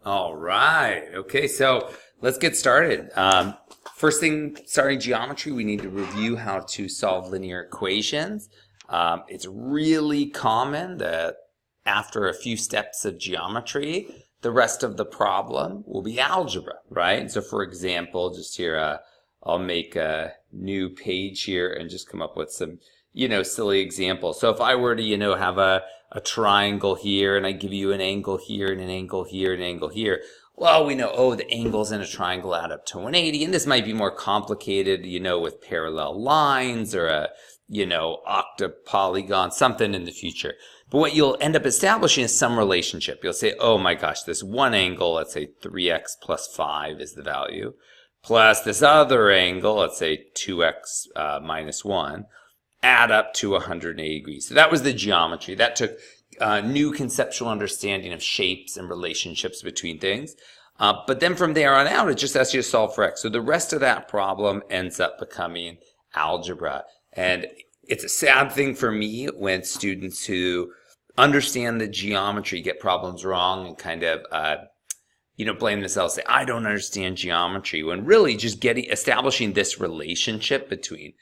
All right. Okay, so let's get started. First thing, starting geometry, we need to review how to solve linear equations. It's really common that after a few steps of geometry, the rest of the problem will be algebra, right? And so for example, just here, I'll make a new page here and just come up with some, silly examples. So if I were to, have a triangle here and I give you an angle here and an angle here and an angle here, well, we know, oh, the angles in a triangle add up to 180, and this might be more complicated, with parallel lines or a, octopolygon, something in the future. But what you'll end up establishing is some relationship. You'll say, oh my gosh, this one angle, let's say 3x plus 5 is the value, plus this other angle, let's say 2x minus 1, add up to 180 degrees. So that was the geometry. That took new conceptual understanding of shapes and relationships between things. But then from there on out, it just asks you to solve for x. So the rest of that problem ends up becoming algebra. And it's a sad thing for me when students who understand the geometry get problems wrong and kind of blame themselves, say, I don't understand geometry, when really just establishing this relationship between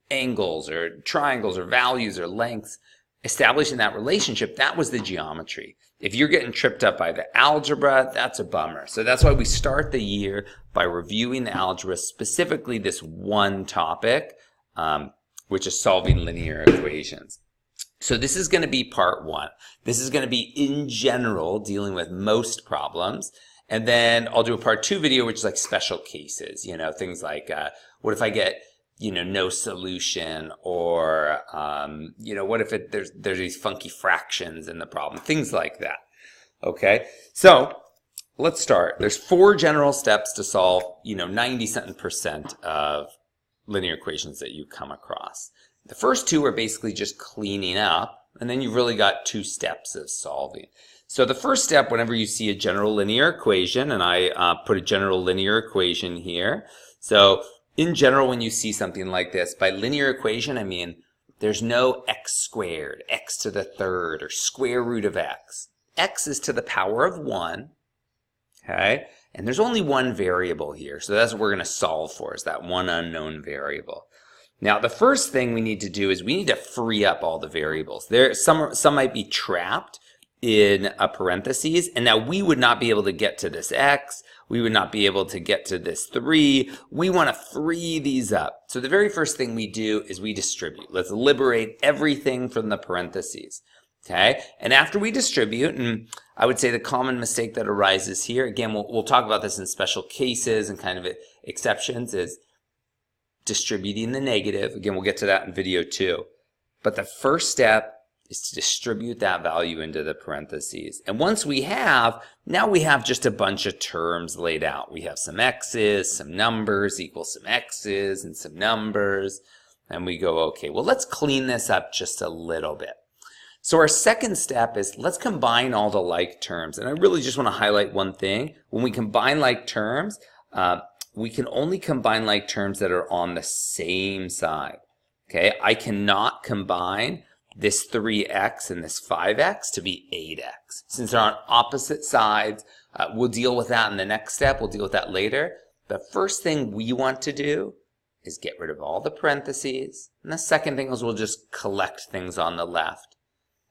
angles or triangles or values or lengths, establishing that relationship, that was the geometry. If you're getting tripped up by the algebra, that's a bummer. So that's why we start the year by reviewing the algebra, specifically this one topic, which is solving linear equations. So this is going to be part one. This is going to be in general dealing with most problems. And then I'll do a part two video, which is like special cases, things like, what if I get no solution, or what if there's these funky fractions in the problem, things like that. Okay, so let's start. There's 4 general steps to solve 90-something% of linear equations that you come across. The first 2 are basically just cleaning up, and then you've really got 2 steps of solving. So the first step, whenever you see a general linear equation, and I put a general linear equation here, so in general, when you see something like this, by linear equation, I mean there's no x squared, x to the third, or square root of x. X is to the power of 1, okay? And there's only one variable here, so that's what we're going to solve for, is that one unknown variable. Now, the first thing we need to do is we need to free up all the variables. Some might be trapped in a parentheses, and now we would not be able to get to this x, we would not be able to get to this 3. We want to free these up. So the very first thing we do is we distribute. Let's liberate everything from the parentheses. Okay? And after we distribute, and I would say the common mistake that arises here, again, we'll talk about this in special cases and kind of exceptions, is distributing the negative. Again, we'll get to that in video 2. But the first step is to distribute that value into the parentheses. And once now we have just a bunch of terms laid out. We have some x's, some numbers equals some x's, and some numbers. And we go, okay, well, let's clean this up just a little bit. So our second step is let's combine all the like terms. And I really just want to highlight one thing. When we combine like terms, we can only combine like terms that are on the same side. Okay, I cannot combine this 3x and this 5x to be 8x. Since they're on opposite sides, we'll deal with that in the next step. We'll deal with that later. The first thing we want to do is get rid of all the parentheses. And the second thing is we'll just collect things on the left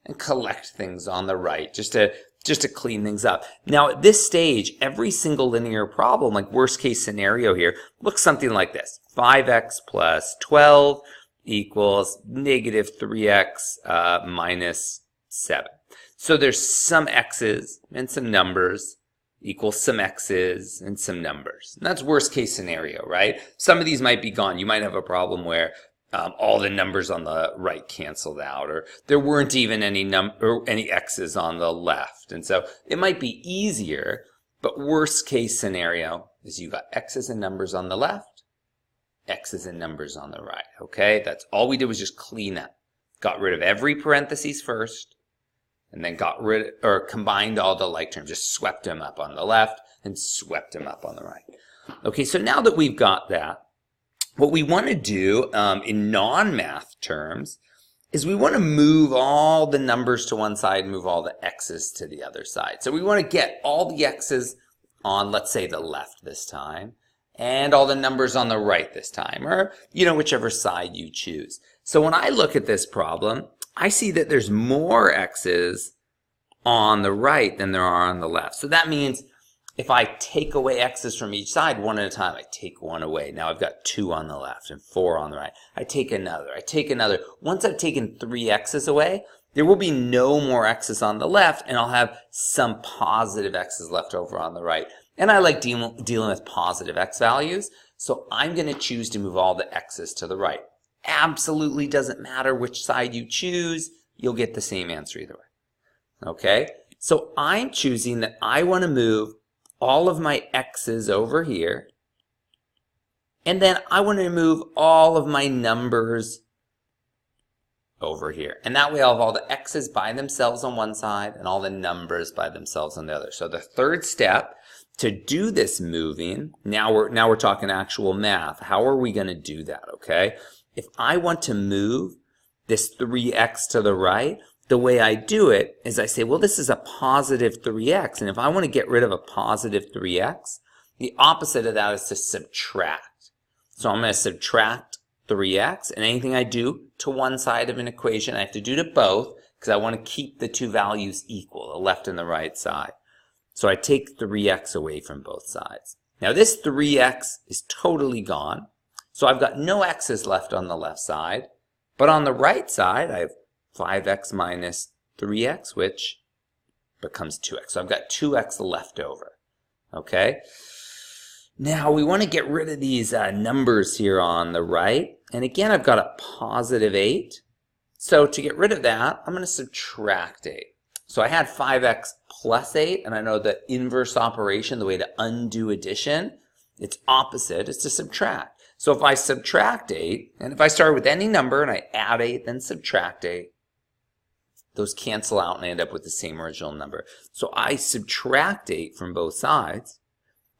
and collect things on the right, just to clean things up. Now at this stage, every single linear problem, like worst case scenario here, looks something like this. 5x plus 12 equals negative 3x minus 7. So there's some x's and some numbers equals some x's and some numbers. And that's worst case scenario, right? Some of these might be gone. You might have a problem where all the numbers on the right canceled out, or there weren't even any x's on the left. And so it might be easier, but worst case scenario is you got x's and numbers on the left, x's and numbers on the right, okay? That's all we did, was just clean up. Got rid of every parentheses first, and then combined all the like terms, just swept them up on the left and swept them up on the right. Okay, so now that we've got that, what we want to do in non-math terms is we want to move all the numbers to one side and move all the x's to the other side. So we want to get all the x's on, let's say, the left this time, and all the numbers on the right this time, or, whichever side you choose. So when I look at this problem, I see that there's more x's on the right than there are on the left. So that means if I take away x's from each side one at a time, I take one away. Now I've got 2 on the left and 4 on the right. I take another. Once I've taken 3 x's away, there will be no more x's on the left, and I'll have some positive x's left over on the right. And I like dealing with positive x values, so I'm going to choose to move all the x's to the right. Absolutely doesn't matter which side you choose, you'll get the same answer either way. Okay, so I'm choosing that I want to move all of my x's over here, and then I want to move all of my numbers over here. And that way I'll have all the x's by themselves on one side and all the numbers by themselves on the other. So the third step to do this moving, now we're talking actual math. How are we going to do that, okay? If I want to move this 3x to the right, the way I do it is I say, well, this is a positive 3x, and if I want to get rid of a positive 3x, the opposite of that is to subtract. So I'm going to subtract 3x, and anything I do to one side of an equation, I have to do to both, because I want to keep the two values equal, the left and the right side. So I take 3x away from both sides. Now this 3x is totally gone, so I've got no x's left on the left side, but on the right side, I have 5x minus 3x, which becomes 2x. So I've got 2x left over, okay? Now we want to get rid of these numbers here on the right. And again, I've got a positive 8. So to get rid of that, I'm going to subtract 8. So I had 5x plus 8, and I know the inverse operation, the way to undo addition, its opposite is to subtract. So if I subtract 8, and if I start with any number and I add 8, then subtract 8, those cancel out and I end up with the same original number. So I subtract 8 from both sides.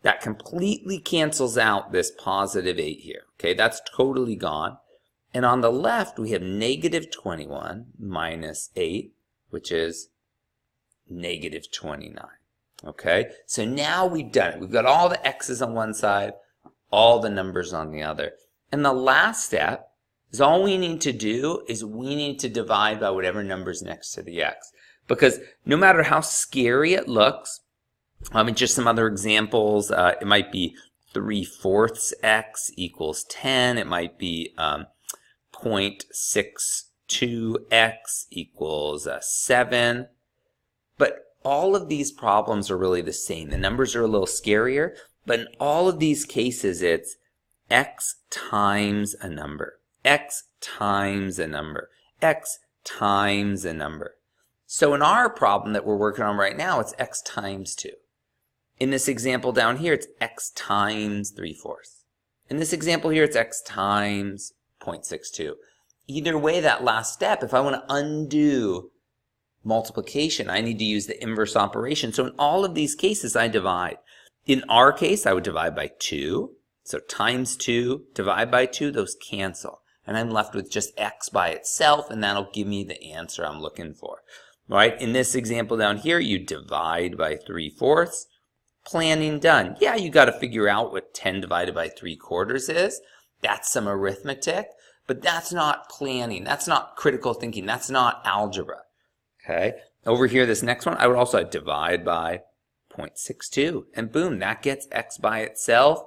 That completely cancels out this positive 8 here. Okay, that's totally gone. And on the left, we have negative 21 minus 8, which is negative 29. Okay, so now we've done it. We've got all the x's on one side, all the numbers on the other. And the last step is all we need to do is we need to divide by whatever number's next to the x. Because no matter how scary it looks, just some other examples, it might be 3/4 x equals 10. It might be 0.62 x equals 7. But all of these problems are really the same. The numbers are a little scarier, but in all of these cases, it's x times a number, x times a number, x times a number. So in our problem that we're working on right now, it's x times 2. In this example down here, it's x times 3/4. In this example here, it's x times 0.62. Either way, that last step, if I want to undo multiplication, I need to use the inverse operation. So in all of these cases, I divide. In our case, I would divide by 2. So times 2, divide by 2, those cancel. And I'm left with just x by itself, and that'll give me the answer I'm looking for. Right? In this example down here, you divide by 3/4. Planning done. Yeah, you got to figure out what 10 divided by 3/4 is. That's some arithmetic, but that's not planning. That's not critical thinking. That's not algebra. Okay. Over here, this next one, I would also divide by 0.62, and boom, that gets x by itself.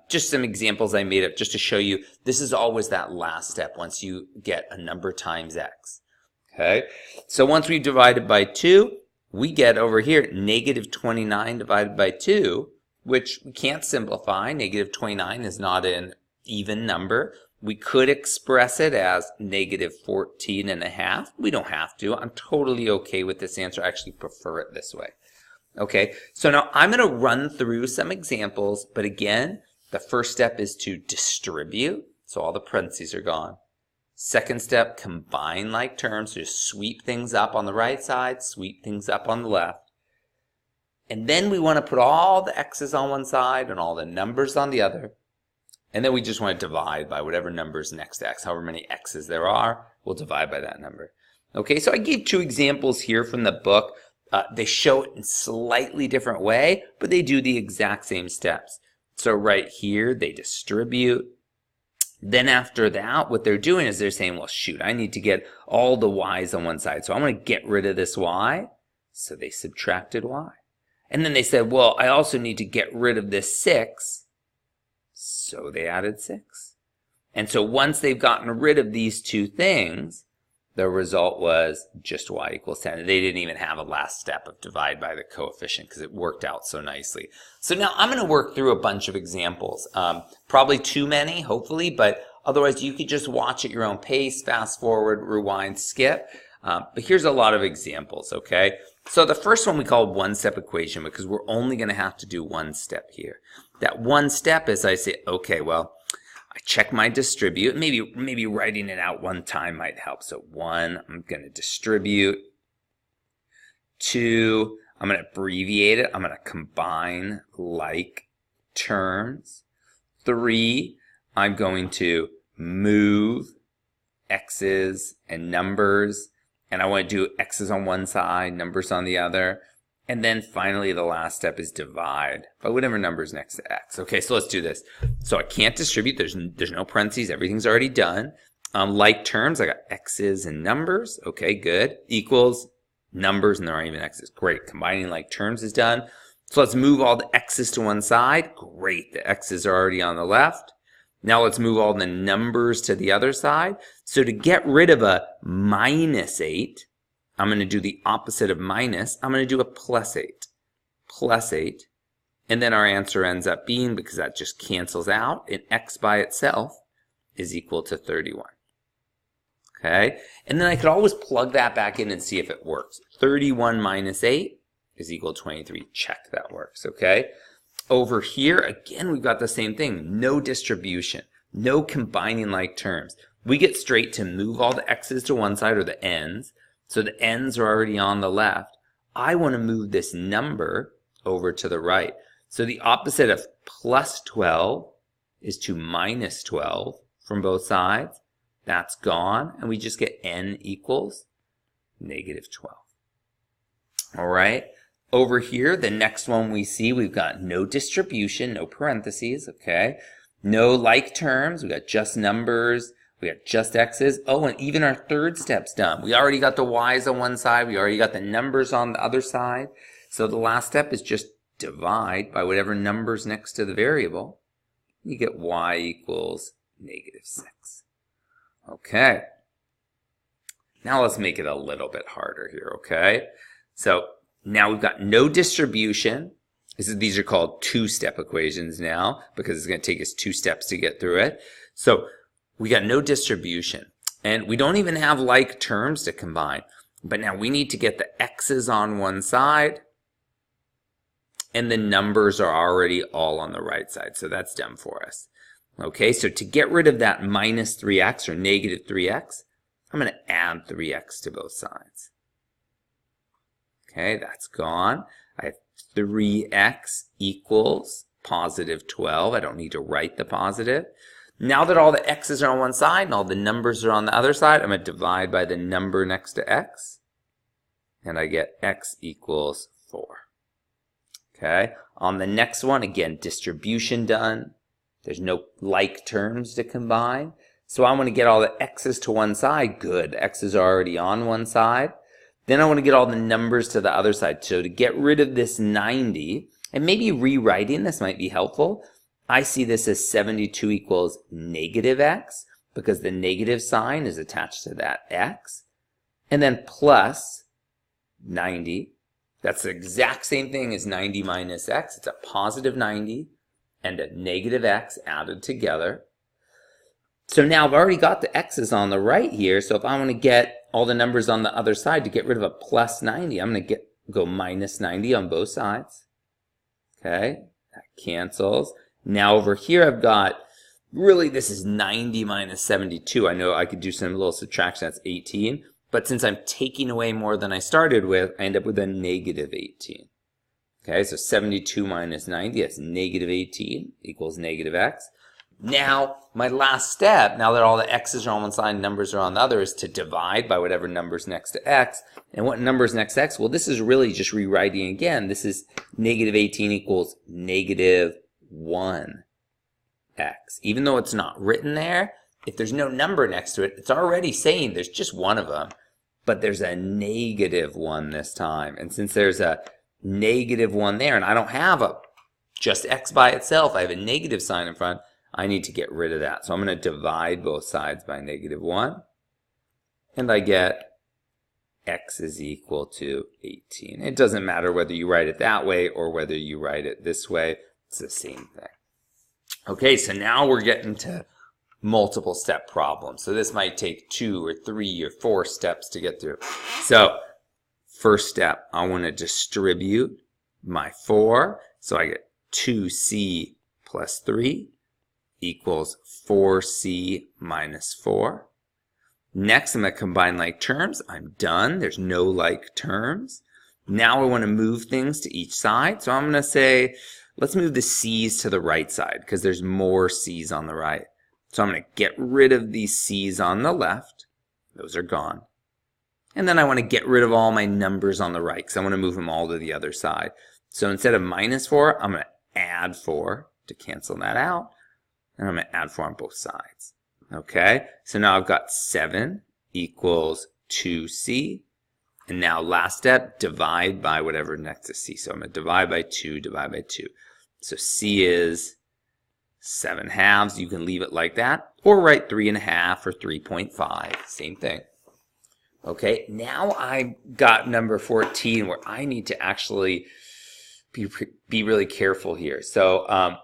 Just some examples I made up just to show you this is always that last step once you get a number times x. Okay. So once we've divided by 2, we get over here negative 29 divided by 2, which we can't simplify. Negative 29 is not an even number. We could express it as negative 14.5. We don't have to. I'm totally okay with this answer. I actually prefer it this way. Okay, so now I'm going to run through some examples, but again, the first step is to distribute. So all the parentheses are gone. Second step, combine like terms. So just sweep things up on the right side, sweep things up on the left. And then we want to put all the x's on one side and all the numbers on the other. And then we just want to divide by whatever number's next to x. However many x's there are, we'll divide by that number. Okay, so I gave 2 examples here from the book. They show it in slightly different way, but they do the exact same steps. So right here, they distribute. Then after that, what they're doing is they're saying, well, shoot, I need to get all the y's on one side. So I want to get rid of this y. So they subtracted y. And then they said, well, I also need to get rid of this 6. So they added 6. And so once they've gotten rid of these two things, the result was just y equals 10. They didn't even have a last step of divide by the coefficient because it worked out so nicely. So now I'm going to work through a bunch of examples. Probably too many, hopefully, but otherwise you could just watch at your own pace, fast forward, rewind, skip. But here's a lot of examples, okay? So the first one we call one-step equation because we're only going to have to do one step here. That one step is I say, okay, well, I check my distribute. Maybe writing it out one time might help. So 1, I'm going to distribute. 2, I'm going to abbreviate it. I'm going to combine like terms. 3, I'm going to move x's and numbers. And I want to do x's on one side, numbers on the other. And then finally, the last step is divide by whatever number is next to x. Okay, so let's do this. So I can't distribute. There's no parentheses. Everything's already done. Like terms, I got x's and numbers. Okay, good. Equals numbers, and there aren't even x's. Great. Combining like terms is done. So let's move all the x's to one side. Great. The x's are already on the left. Now let's move all the numbers to the other side. So to get rid of a minus 8, I'm going to do the opposite of minus. I'm going to do a plus 8. Plus 8. And then our answer ends up being, because that just cancels out, and x by itself is equal to 31. Okay? And then I could always plug that back in and see if it works. 31 minus 8 is equal to 23. Check that works. Okay? Over here, again, we've got the same thing. No distribution. No combining like terms. We get straight to move all the x's to one side, or the n's. So the n's are already on the left. I want to move this number over to the right. So the opposite of plus 12 is to minus 12 from both sides. That's gone. And we just get n equals negative 12. All right. Over here, the next one we see, we've got no distribution, no parentheses, okay? No like terms, we got just numbers, we got just x's. Oh, and even our third step's done. We already got the y's on one side, we already got the numbers on the other side. So the last step is just divide by whatever number's next to the variable. You get y equals negative 6. Okay. Now let's make it a little bit harder here, okay? So now we've got no distribution. These are called two-step equations now because it's going to take us 2 steps to get through it. So we got no distribution. And we don't even have like terms to combine. But now we need to get the x's on one side. And the numbers are already all on the right side. So that's done for us. Okay, so to get rid of that minus 3x or negative 3x, I'm going to add 3x to both sides. Okay, that's gone. I have 3x equals positive 12. I don't need to write the positive. Now that all the x's are on one side and all the numbers are on the other side, I'm going to divide by the number next to x. And I get x equals 4. Okay, on the next one, again, distribution done. There's no like terms to combine. So I want to get all the x's to one side. Good, the x's are already on one side. Then I want to get all the numbers to the other side. So to get rid of this 90, and maybe rewriting this might be helpful, I see this as 72 equals negative x, because the negative sign is attached to that x. And then plus 90. That's the exact same thing as 90 minus x. It's a positive 90 and a negative x added together. So now I've already got the x's on the right here. So if I want to get all the numbers on the other side to get rid of a plus 90, I'm going to go minus 90 on both sides. Okay, that cancels. Now over here I've got, really this is 90 minus 72. I know I could do some little subtraction, that's 18. But since I'm taking away more than I started with, I end up with a negative 18. Okay, so 72 minus 90, that's negative 18 equals negative x. Now, my last step, now that all the x's are on one side and numbers are on the other, is to divide by whatever number's next to x. And what number's next to x? Well, this is really just rewriting again. This is negative 18 equals negative 1x. Even though it's not written there, if there's no number next to it, it's already saying there's just one of them. But there's a negative 1 this time. And since there's a negative 1 there, and I don't have just x by itself, I have a negative sign in front, I need to get rid of that. So I'm going to divide both sides by negative 1. And I get x is equal to 18. It doesn't matter whether you write it that way or whether you write it this way. It's the same thing. Okay, so now we're getting to multiple step problems. So this might take 2 or 3 or 4 steps to get through. So first step, I want to distribute my 4. So I get 2c plus 3 equals 4c minus 4. Next, I'm going to combine like terms. I'm done. There's no like terms. Now I want to move things to each side. So I'm going to say, let's move the c's to the right side because there's more c's on the right. So I'm going to get rid of these c's on the left. Those are gone. And then I want to get rid of all my numbers on the right because I want to move them all to the other side. So instead of minus 4, I'm going to add 4 to cancel that out. And I'm going to add 4 on both sides. Okay, so now I've got 7 equals 2c. And now last step, divide by whatever next to c. So I'm going to divide by 2, divide by 2. So c is 7 halves. You can leave it like that. Or write 3.5 or 3.5. Same thing. Okay, now I got number 14 where I need to actually be really careful here. So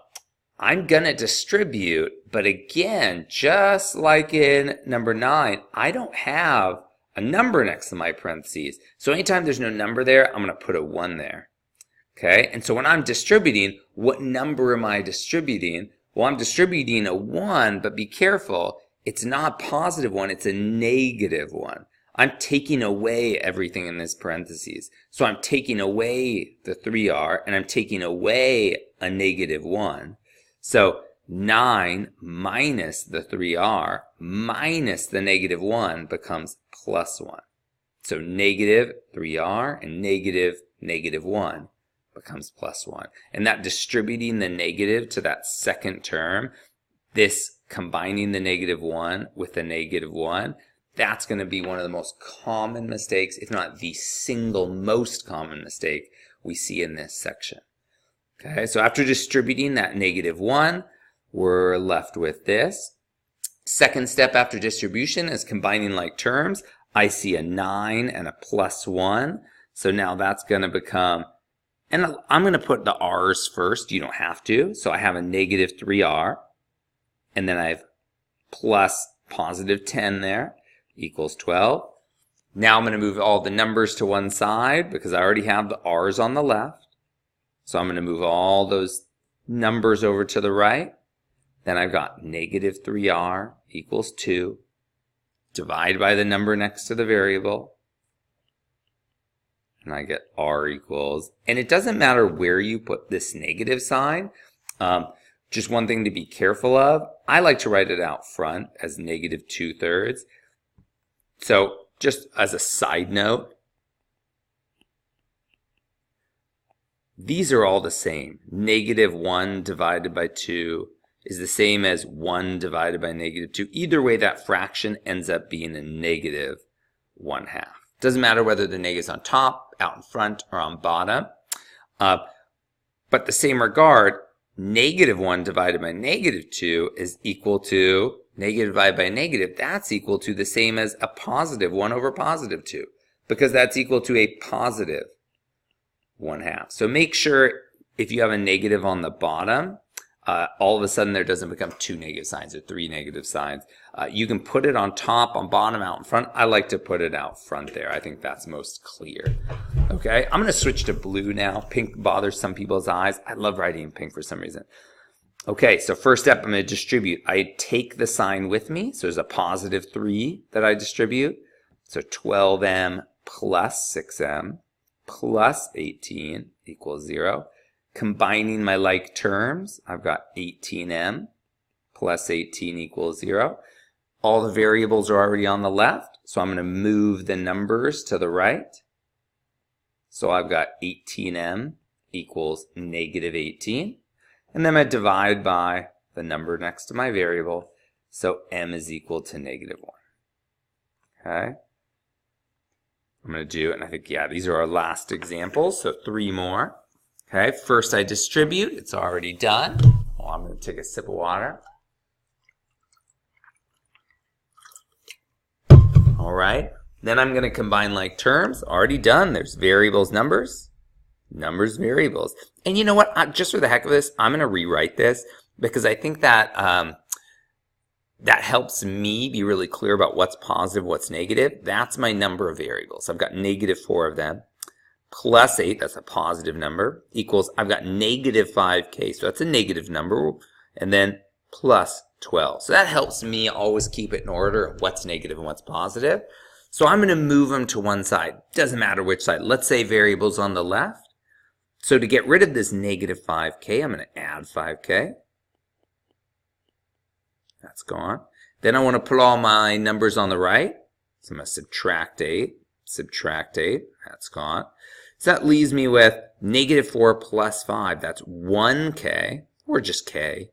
I'm going to distribute, but again, just like in number 9, I don't have a number next to my parentheses. So anytime there's no number there, I'm going to put a 1 there. Okay, and so when I'm distributing, what number am I distributing? Well, I'm distributing a 1, but be careful. It's not a positive 1, it's a negative 1. I'm taking away everything in this parentheses. So I'm taking away the 3r, and I'm taking away a negative 1. So 9 minus the 3r minus the negative 1 becomes plus 1. So negative 3r and negative 1 becomes plus 1. And that distributing the negative to that second term, this combining the negative 1 with the negative 1, that's going to be one of the most common mistakes, if not the single most common mistake we see in this section. Okay, so after distributing that negative 1, we're left with this. Second step after distribution is combining like terms. I see a 9 and a plus 1. So now that's going to become, and I'm going to put the r's first. You don't have to. So I have a negative 3r. And then I have plus positive 10 there equals 12. Now I'm going to move all the numbers to one side because I already have the r's on the left. So I'm going to move all those numbers over to the right. Then I've got negative 3r equals 2. Divide by the number next to the variable. And I get r equals, and it doesn't matter where you put this negative sign. Just one thing to be careful of. I like to write it out front as negative 2/3. So just as a side note, these are all the same. Negative 1 divided by 2 is the same as 1 divided by negative 2. Either way, that fraction ends up being a negative 1/2. Doesn't matter whether the negative's on top, out in front, or on bottom. But the same regard, negative 1 divided by negative 2 is equal to negative divided by negative. That's equal to the same as a positive 1 over positive 2. Because that's equal to a positive 1/2. So make sure if you have a negative on the bottom, all of a sudden there doesn't become 2 negative signs or 3 negative signs. You can put it on top, on bottom, out in front. I like to put it out front there. I think that's most clear. Okay, I'm going to switch to blue now. Pink bothers some people's eyes. I love writing in pink for some reason. Okay, so first step, I'm going to distribute. I take the sign with me. So there's a positive 3 that I distribute. So 12m plus 6m plus 18 equals 0. Combining my like terms, I've got 18m plus 18 equals 0. All the variables are already on the left, so I'm going to move the numbers to the right. So I've got 18m equals negative 18. And then I divide by the number next to my variable. So m is equal to negative 1. Okay. I'm going to do, and I think, yeah, these are our last examples, so 3 more. Okay, first I distribute. It's already done. Well, I'm going to take a sip of water. All right. Then I'm going to combine like terms. Already done. There's variables, numbers, numbers, variables. And you know what? Just for the heck of this, I'm going to rewrite this because I think that that helps me be really clear about what's positive, what's negative. That's my number of variables. I've got negative 4 of them. Plus 8, that's a positive number, equals, I've got negative 5k, so that's a negative number, and then plus 12. So that helps me always keep it in order of what's negative and what's positive. So I'm going to move them to one side. Doesn't matter which side. Let's say variables on the left. So to get rid of this negative 5k, I'm going to add 5k. That's gone. Then I want to put all my numbers on the right. So I'm going to subtract 8. Subtract 8. That's gone. So that leaves me with negative 4 plus 5. That's 1k, or just k,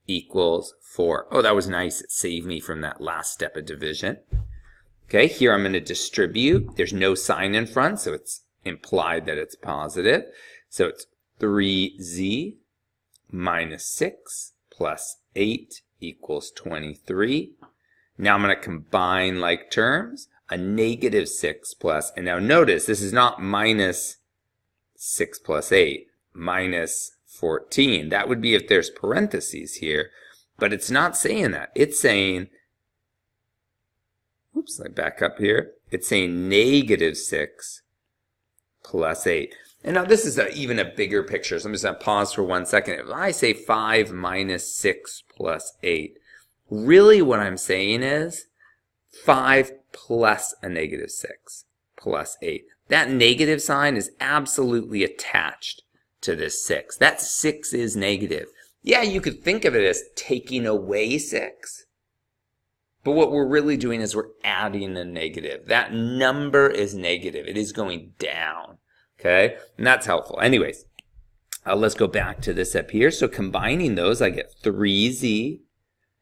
equals 4. Oh, that was nice. It saved me from that last step of division. Okay, here I'm going to distribute. There's no sign in front, so it's implied that it's positive. So it's 3z minus 6 plus 8 equals 23. Now I'm going to combine like terms. A negative 6 plus, and now notice this is not minus 6 plus 8, minus 14. That would be if there's parentheses here, but it's not saying that. It's saying, oops, let me back up here. It's saying negative 6 plus 8. And now this is even a bigger picture, so I'm just going to pause for 1 second. If I say 5 minus 6 plus 8, really what I'm saying is 5 plus a negative 6 plus 8. That negative sign is absolutely attached to this 6. That 6 is negative. Yeah, you could think of it as taking away 6. But what we're really doing is we're adding a negative. That number is negative. It is going down. Okay? And that's helpful. Anyways, let's go back to this up here. So combining those, I get 3z.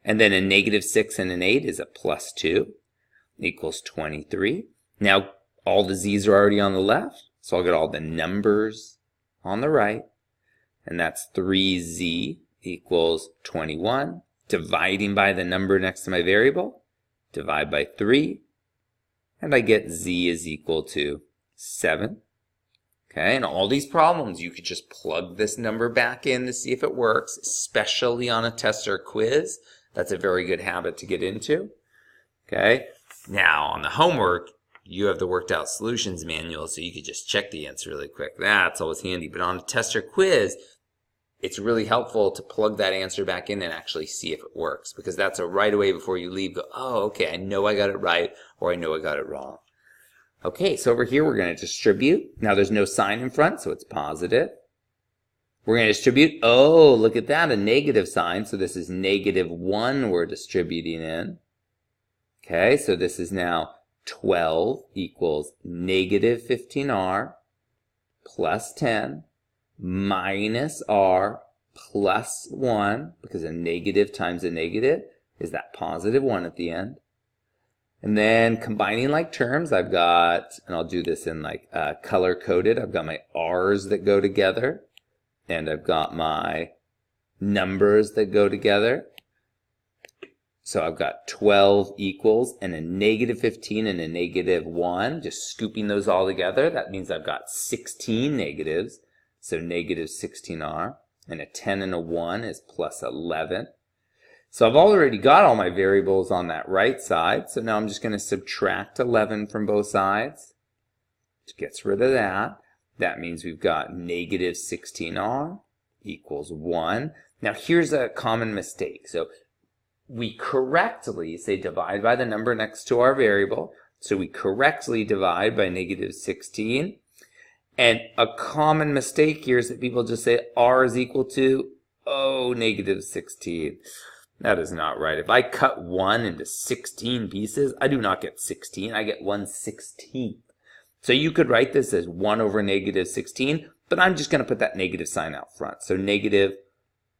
And then a negative 6 and an 8 is a plus 2. Equals 23. Now, all the z's are already on the left, so I'll get all the numbers on the right, and that's 3z equals 21. Dividing by the number next to my variable, divide by 3, and I get z is equal to 7. Okay, and all these problems, you could just plug this number back in to see if it works, especially on a test or quiz. That's a very good habit to get into. Okay. Now, on the homework, you have the worked out solutions manual, so you could just check the answer really quick. That's always handy. But on a test or quiz, it's really helpful to plug that answer back in and actually see if it works, because that's a right away before you leave, go, oh, okay, I know I got it right, or I know I got it wrong. Okay, so over here we're going to distribute. Now there's no sign in front, so it's positive. We're going to distribute. Oh, look at that, a negative sign. So this is negative 1 we're distributing in. Okay, so this is now 12 equals negative 15r plus 10 minus r plus 1, because a negative times a negative is that positive 1 at the end. And then combining like terms, I've got, and I'll do this in like color-coded, I've got my r's that go together, and I've got my numbers that go together. So I've got 12 equals and a negative 15 and a negative 1, just scooping those all together. That means I've got 16 negatives, so negative 16r, and a 10 and a 1 is plus 11. So I've already got all my variables on that right side, so now I'm just going to subtract 11 from both sides, which gets rid of that. That means we've got negative 16r equals 1. Now here's a common mistake. So we correctly say divide by the number next to our variable. So we correctly divide by negative 16. And a common mistake here is that people just say r is equal to, oh, negative 16. That is not right. If I cut 1 into 16 pieces, I do not get 16. I get 1/16. So you could write this as 1 over negative 16, but I'm just going to put that negative sign out front. So negative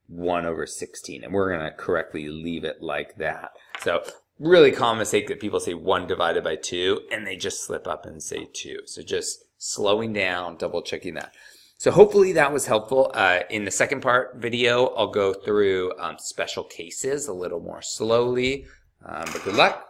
1 over 16. And we're going to correctly leave it like that. So really common mistake that people say 1 divided by 2, and they just slip up and say 2. So just slowing down, double checking that. So hopefully that was helpful. In the second part video, I'll go through special cases a little more slowly. But good luck.